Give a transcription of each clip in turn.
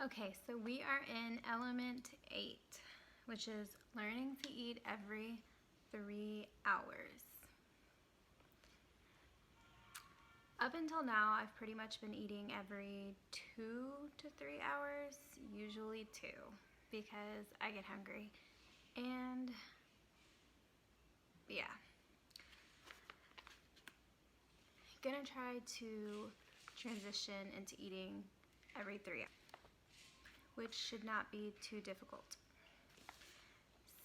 Okay, so we are in element 8, which is learning to eat every 3 hours. Up until now, I've pretty much been eating every 2 to 3 hours, usually 2, because I get hungry. And yeah, gonna try to transition into eating every 3 hours, which should not be too difficult.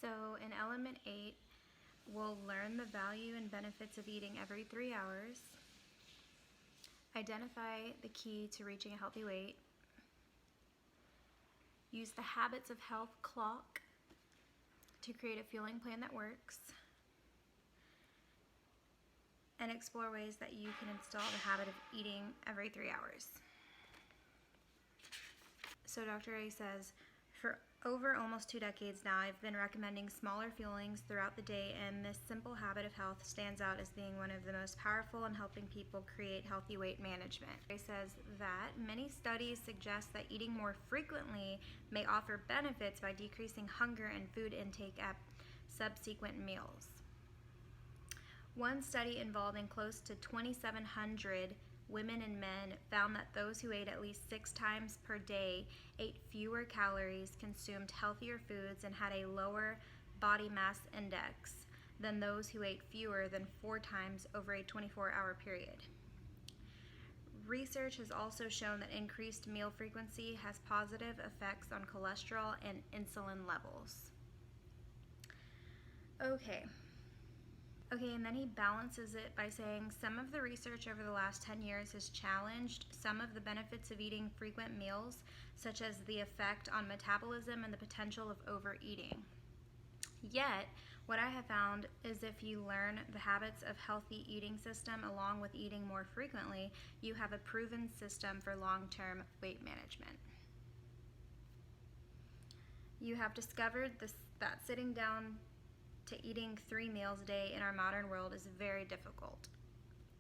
So in element 8, we'll learn the value and benefits of eating every 3 hours, identify the key to reaching a healthy weight, use the habits of health clock to create a fueling plan that works, and explore ways that you can install the habit of eating every 3 hours. So Dr. A says, for over almost 2 decades now, I've been recommending smaller fuelings throughout the day, and this simple habit of health stands out as being one of the most powerful in helping people create healthy weight management. He says that many studies suggest that eating more frequently may offer benefits by decreasing hunger and food intake at subsequent meals. One study involving close to 2,700 women and men found that those who ate at least 6 times per day ate fewer calories, consumed healthier foods, and had a lower body mass index than those who ate fewer than 4 times over a 24-hour period. Research has also shown that increased meal frequency has positive effects on cholesterol and insulin levels. Okay, and then he balances it by saying some of the research over the last 10 years has challenged some of the benefits of eating frequent meals, such as the effect on metabolism and the potential of overeating. Yet, what I have found is if you learn the habits of healthy eating system along with eating more frequently, you have a proven system for long-term weight management. You have discovered that sitting down to eating 3 meals a day in our modern world is very difficult.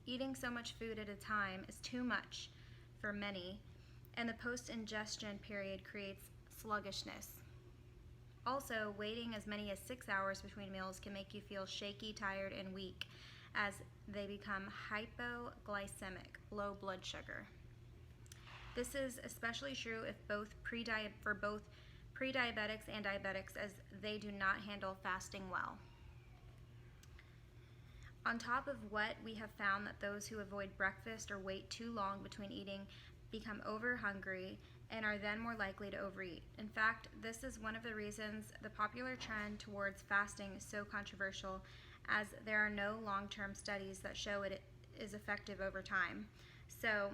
Eating so much food at a time is too much for many, and the post-ingestion period creates sluggishness. Also, waiting as many as 6 hours between meals can make you feel shaky, tired, and weak as they become hypoglycemic, low blood sugar. This is especially true if for both pre-diabetics and diabetics, as they do not handle fasting well. On top of what, we have found that those who avoid breakfast or wait too long between eating become over-hungry and are then more likely to overeat. In fact, this is one of the reasons the popular trend towards fasting is so controversial, as there are no long-term studies that show it is effective over time. So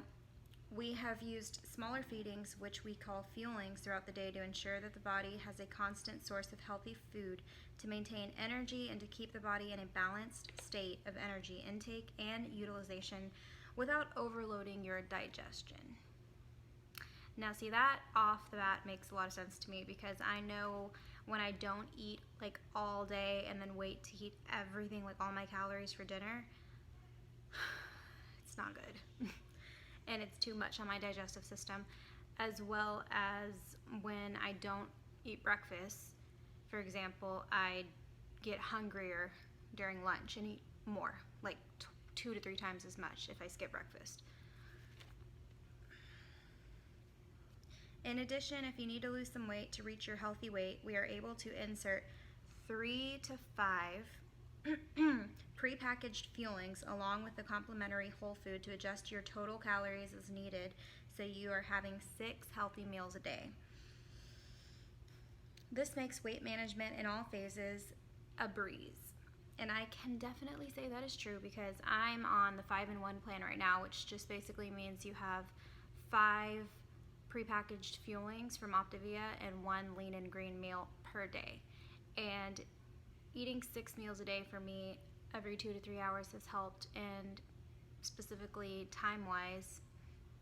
we have used smaller feedings, which we call fuelings, throughout the day to ensure that the body has a constant source of healthy food to maintain energy and to keep the body in a balanced state of energy intake and utilization without overloading your digestion. Now see, that off the bat makes a lot of sense to me, because I know when I don't eat like all day and then wait to eat everything, like all my calories for dinner, it's not good. And it's too much on my digestive system, as well as when I don't eat breakfast. For example, I get hungrier during lunch and eat more, like 2 to 3 times as much if I skip breakfast. In addition, if you need to lose some weight to reach your healthy weight, we are able to insert 3 to 5 prepackaged fuelings along with the complementary whole food to adjust your total calories as needed, so you are having 6 healthy meals a day. This makes weight management in all phases a breeze. And I can definitely say that is true, because I'm on the 5-in-1 plan right now, which just basically means you have 5 prepackaged fuelings from Optavia and 1 lean and green meal per day. And eating 6 meals a day for me every 2 to 3 hours has helped, and specifically time-wise,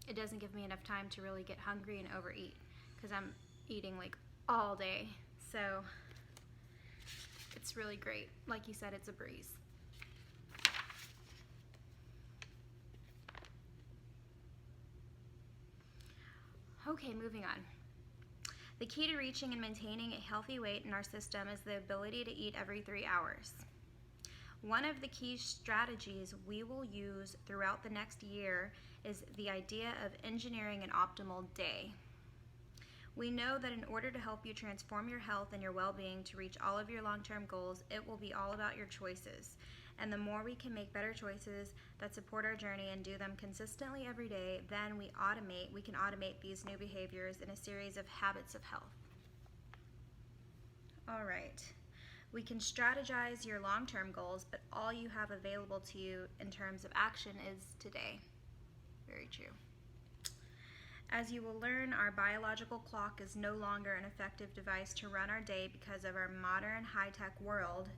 it doesn't give me enough time to really get hungry and overeat, because I'm eating like all day. So it's really great. Like you said, it's a breeze. Okay, moving on. The key to reaching and maintaining a healthy weight in our system is the ability to eat every 3 hours. One of the key strategies we will use throughout the next year is the idea of engineering an optimal day. We know that in order to help you transform your health and your well-being to reach all of your long-term goals, it will be all about your choices. And the more we can make better choices that support our journey and do them consistently every day, then we can automate these new behaviors in a series of habits of health. All right. We can strategize your long-term goals, but all you have available to you in terms of action is today. Very true. As you will learn, our biological clock is no longer an effective device to run our day because of our modern high-tech world.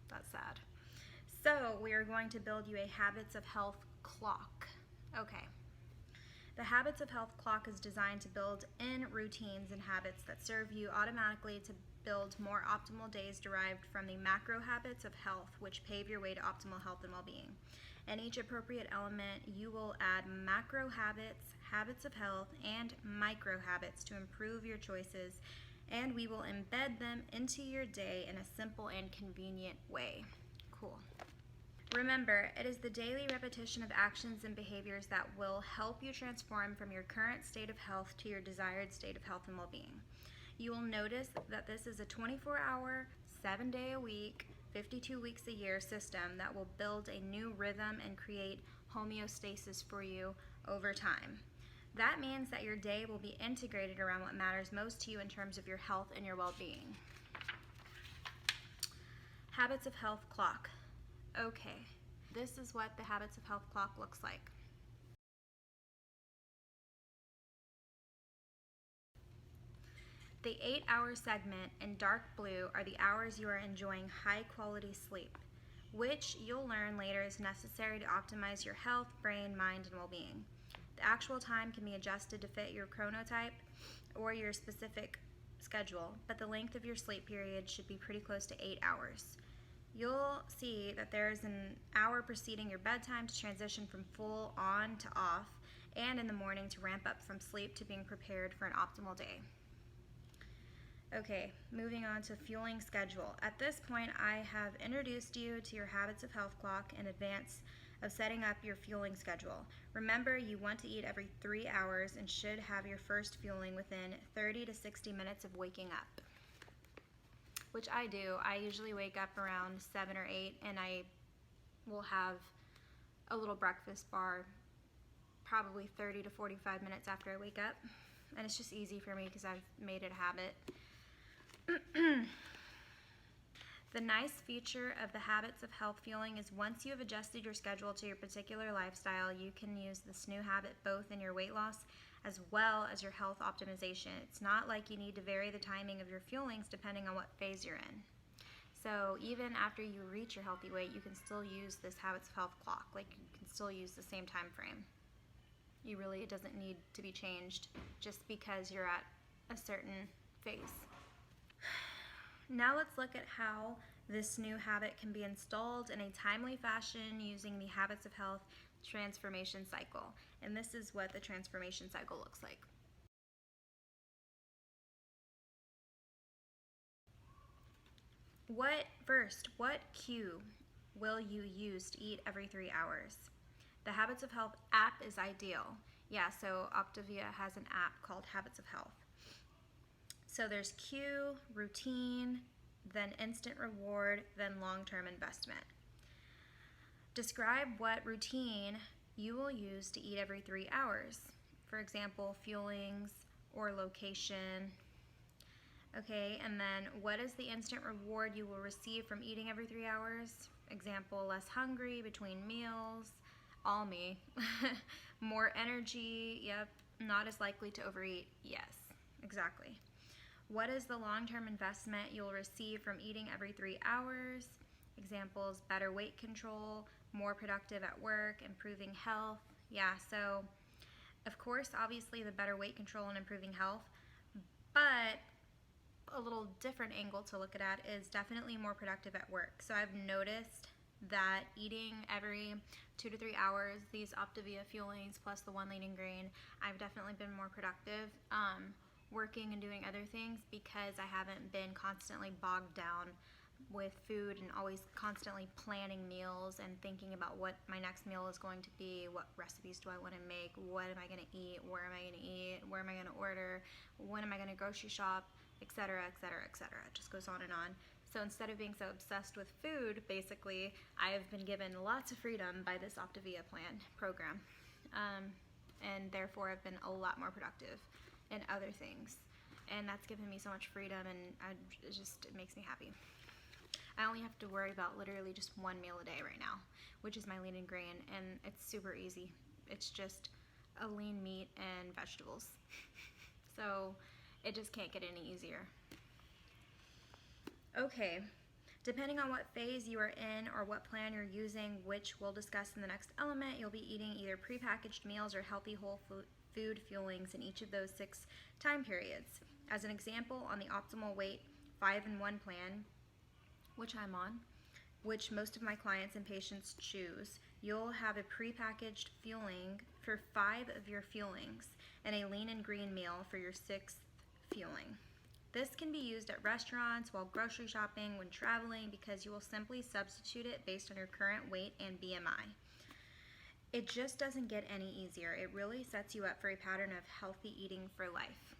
That's sad. So we are going to build you a Habits of Health clock. Okay. The Habits of Health clock is designed to build in routines and habits that serve you automatically to build more optimal days derived from the macro habits of health, which pave your way to optimal health and well-being. In each appropriate element, you will add macro habits, habits of health, and micro habits to improve your choices, and we will embed them into your day in a simple and convenient way. Cool. Remember, it is the daily repetition of actions and behaviors that will help you transform from your current state of health to your desired state of health and well-being. You will notice that this is a 24-hour, 7-day-a-week, 52 weeks a year system that will build a new rhythm and create homeostasis for you over time. That means that your day will be integrated around what matters most to you in terms of your health and your well-being. Habits of Health clock. Okay, this is what the Habits of Health clock looks like. The 8-hour segment in dark blue are the hours you are enjoying high-quality sleep, which you'll learn later is necessary to optimize your health, brain, mind, and well-being. The actual time can be adjusted to fit your chronotype or your specific schedule, but the length of your sleep period should be pretty close to 8 hours. You'll see that there is an hour preceding your bedtime to transition from full on to off, and in the morning to ramp up from sleep to being prepared for an optimal day. Okay, moving on to fueling schedule. At this point, I have introduced you to your Habits of Health clock in advance of setting up your fueling schedule. Remember, you want to eat every 3 hours and should have your first fueling within 30 to 60 minutes of waking up, which I do. I usually wake up around 7 or 8, and I will have a little breakfast bar probably 30 to 45 minutes after I wake up, and it's just easy for me because I've made it a habit. The nice feature of the Habits of Health fueling is once you have adjusted your schedule to your particular lifestyle, you can use this new habit both in your weight loss as well as your health optimization. It's not like you need to vary the timing of your fuelings depending on what phase you're in. So even after you reach your healthy weight, you can still use this Habits of Health clock. Like, you can still use the same time frame. It doesn't need to be changed just because you're at a certain phase. Now let's look at how this new habit can be installed in a timely fashion using the Habits of Health transformation cycle. And this is what the transformation cycle looks like. What cue will you use to eat every 3 hours? The Habits of Health app is ideal. Yeah, so Optavia has an app called Habits of Health. So there's cue, routine, then instant reward, then long-term investment. Describe what routine you will use to eat every 3 hours. For example, fuelings or location. Okay, and then what is the instant reward you will receive from eating every 3 hours? Example, less hungry between meals, all me. More energy, yep. Not as likely to overeat, yes, exactly. What is the long-term investment you'll receive from eating every 3 hours? Examples, better weight control, more productive at work, improving health. Yeah, so of course, obviously the better weight control and improving health, but a little different angle to look at is definitely more productive at work. So I've noticed that eating every 2 to 3 hours, these Optavia fuelings plus the 1 lean and green, I've definitely been more productive. working and doing other things because I haven't been constantly bogged down with food and always constantly planning meals and thinking about what my next meal is going to be, what recipes do I want to make, what am I going to eat, where am I going to eat, where am I going to order, when am I going to grocery shop, etc., etc., etc. It just goes on and on. So instead of being so obsessed with food, basically, I have been given lots of freedom by this Optavia program. And therefore I've been a lot more productive in other things. And that's given me so much freedom, and it makes me happy. I only have to worry about literally just one meal a day right now, which is my lean and green, and it's super easy. It's just a lean meat and vegetables. So it just can't get any easier. Okay, depending on what phase you are in or what plan you're using, which we'll discuss in the next element, you'll be eating either prepackaged meals or healthy whole food fuelings in each of those 6 time periods. As an example, on the Optimal Weight 5-in-1 plan, which I'm on, which most of my clients and patients choose, you'll have a prepackaged fueling for 5 of your fuelings and a lean and green meal for your 6th fueling. This can be used at restaurants, while grocery shopping, when traveling, because you will simply substitute it based on your current weight and BMI. It just doesn't get any easier. It really sets you up for a pattern of healthy eating for life.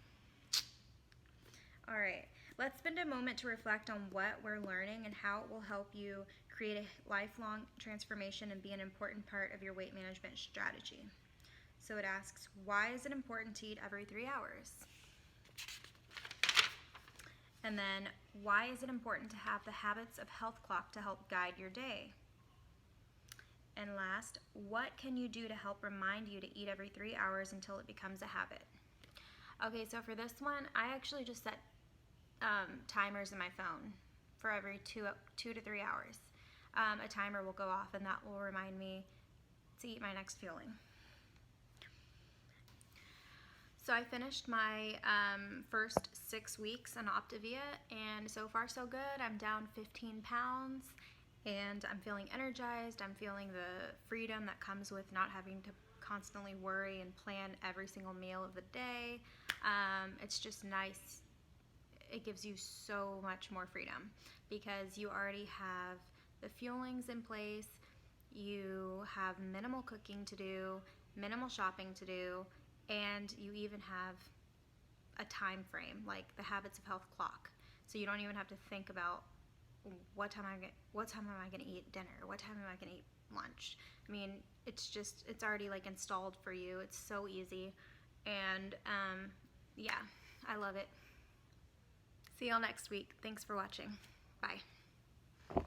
All right, let's spend a moment to reflect on what we're learning and how it will help you create a lifelong transformation and be an important part of your weight management strategy. So it asks, why is it important to eat every 3 hours? And then, why is it important to have the habits of health clock to help guide your day? And last, what can you do to help remind you to eat every 3 hours until it becomes a habit? Okay, so for this one, I actually just set timers in my phone for every 2 to 3 hours. A timer will go off, and that will remind me to eat my next fueling. So I finished my first 6 weeks on Optavia, and so far so good. I'm down 15 pounds, and I'm feeling energized. I'm feeling the freedom that comes with not having to constantly worry and plan every single meal of the day. It's just nice. It gives you so much more freedom because you already have the fuelings in place. You have minimal cooking to do, minimal shopping to do, and you even have a time frame, like the Habits of Health clock. So you don't even have to think about what time am I going to eat dinner? What time am I going to eat lunch? I mean, it's already like installed for you. It's so easy. And yeah, I love it. See y'all next week. Thanks for watching. Bye.